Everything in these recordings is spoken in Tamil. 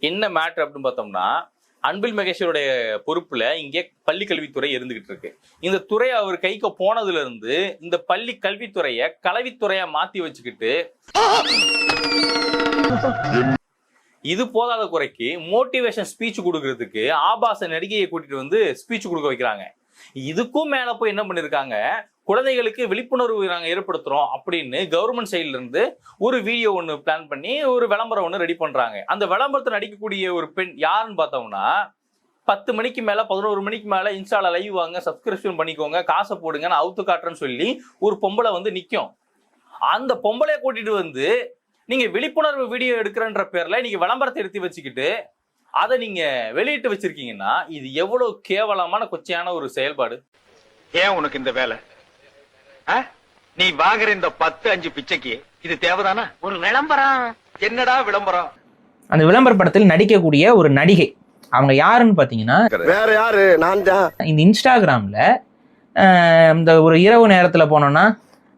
என்ன மேட்ரு அப்படின்னு பார்த்தோம்னா, அன்பில் மகேஷோடைய பொறுப்புல இங்கே பள்ளி கல்வித்துறை இருந்துகிட்டு இருக்கு. இந்த துறை அவர் கைக்கு போனதுல இருந்து இந்த பள்ளி கல்வித்துறைய கல்வித்துறையா மாத்தி வச்சுக்கிட்டு, இது போதாத குறைக்கு மோட்டிவேஷன் ஸ்பீச் கொடுக்கறதுக்கு ஆபாச நடிகையை கூட்டிட்டு வந்து ஸ்பீச் கொடுக்க வைக்கிறாங்க. இதுக்கும் மேல போய் என்ன பண்ணிருக்காங்க, குழந்தைகளுக்கு விழிப்புணர்வு நாங்க ஏற்படுத்துறோம் அப்படின்னு கவர்மெண்ட் சைட்ல இருந்து ஒரு வீடியோ ஒன்று பிளான் பண்ணி ஒரு விளம்பரம் ஒன்று ரெடி பண்றாங்க. அந்த விளம்பரத்தை நடிக்கக்கூடிய ஒரு பெண் யாருன்னு பார்த்தோம்னா, 10 மணிக்கு மேல 11 மணிக்கு மேல இன்ஸ்டால லைவ் வாங்க, சப்ஸ்கிரிப்ஷன் பண்ணிக்கோங்க, காசை போடுங்க, நான் அவுத்து காட்டுறேன்னு சொல்லி ஒரு பொம்பளை வந்து நிக்கும். அந்த பொம்பளைய கூட்டிட்டு வந்து நீங்க விழிப்புணர்வு வீடியோ எடுக்கிறன்ற பேர்ல நீங்க விளம்பரத்தை எடுத்து வச்சுக்கிட்டு அதை நீங்க வெளியிட்டு வச்சிருக்கீங்கன்னா இது எவ்வளவு கேவலமான கொச்சையான ஒரு செயல்பாடு. ஏன் உனக்கு இந்த வேலை? நீ வாங்குற இந்த 10-5 பிச்சைக்கு இது தேவைதானா? ஒரு விளம்பரம். என்னடா விளம்பரம்? அந்த விளம்பர படத்தில் நடிக்கக்கூடிய ஒரு நடிகை, அவங்க யாருன்னு பாத்தீங்கன்னா வேற யாரு, நான் தான். இந்த இன்ஸ்டாகிராம்ல இந்த ஒரு இரவு நேரத்துல போனோம்னா,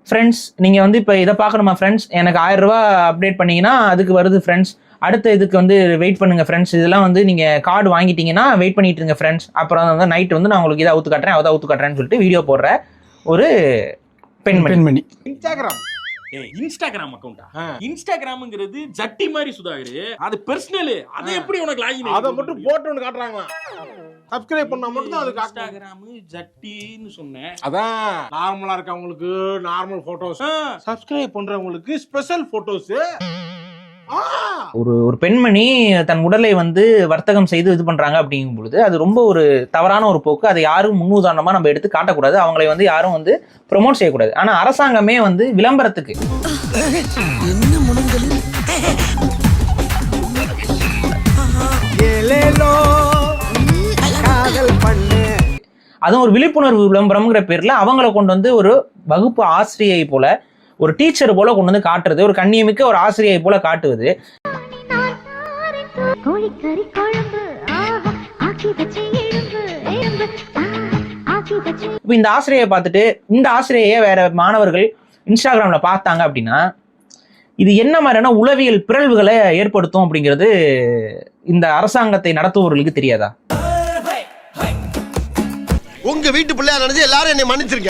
ஃப்ரெண்ட்ஸ் நீங்க வந்து இப்ப இதை பார்க்கணுமா ஃப்ரெண்ட்ஸ், எனக்கு 1000 ரூபாய் அப்டேட் பண்ணீங்கன்னா அதுக்கு வருது ஃப்ரெண்ட்ஸ், அடுத்த இதுக்கு வந்து வெயிட் பண்ணுங்க ஃப்ரெண்ட்ஸ், இதெல்லாம் வந்து நீங்க கார்டு வாங்கிட்டீங்கன்னா வெயிட் பண்ணிட்டு இருங்க ஃப்ரெண்ட்ஸ், அப்புறம் வந்து நைட் வந்து நான் உங்களுக்கு இதை அவுத்து காட்டுறேன் அதை அவுத்து காட்டுறேன்னு சொல்லிட்டு வீடியோ போடுற ஒரு பெண்மணி. இன்ஸ்டாகிராம் அக்கவுண்டா? இன்ஸ்டாகிராம்ங்கிறது ஜட்டி மாதிரி சுதாகர், அது பர்சனல். அது எப்படி உனக்கு லாகின்? அத மட்டும் போட்டு ஒன்னு காட்டுறாங்களா? சப்ஸ்கிரைப் பண்ணா மட்டும் தான் அது இன்ஸ்டாகிராம் ஜட்டின்னு சொன்னேன். அதான் நார்மலா இருக்கவங்களுக்கு நார்மல் போட்டோஸ், சப்ஸ்கிரைப் பண்றவங்களுக்கு ஸ்பெஷல் போட்டோஸ். ஒரு பெண்மணி தன் உடலை வந்து வர்த்தகம் செய்து இது பண்றாங்க அப்படிங்கும் பொழுது அது ரொம்ப ஒரு தவறான ஒரு போக்கு. அதை யாரும் முன்னுதாரணமா நம்ம எடுத்து காட்டக்கூடாது, அவங்களை வந்து யாரும் வந்து ப்ரொமோட் செய்யக்கூடாது. ஆனா அரசாங்கமே வந்து விளம்பரத்துக்கு அதுவும் ஒரு விழிப்புணர்வு விளம்பரம்ங்கிற பேர்ல அவங்களை கொண்டு வந்து ஒரு வகுப்பு ஆசிரியை போல, ஒரு டீச்சர் போல கொண்டு வந்து காட்டுறது, ஒரு கண்ணியமிக்க ஒரு ஆசிரியை போல காட்டுவது. இந்த ஆசிரியை பார்த்துட்டு இந்த ஆசிரியை வேற மாணவர்கள் இன்ஸ்டாகிராம்ல பார்த்தாங்க அப்படின்னா இது என்ன மாதிரியான உளவியல் பிறழ்வுகளை ஏற்படுத்தும் அப்படிங்கிறது இந்த அரசாங்கத்தை நடத்துபவர்களுக்கு தெரியாதா? உங்க வீட்டு பிள்ளையா நினைச்சு எல்லாரும் என்னை மன்னிச்சிருக்கேன்.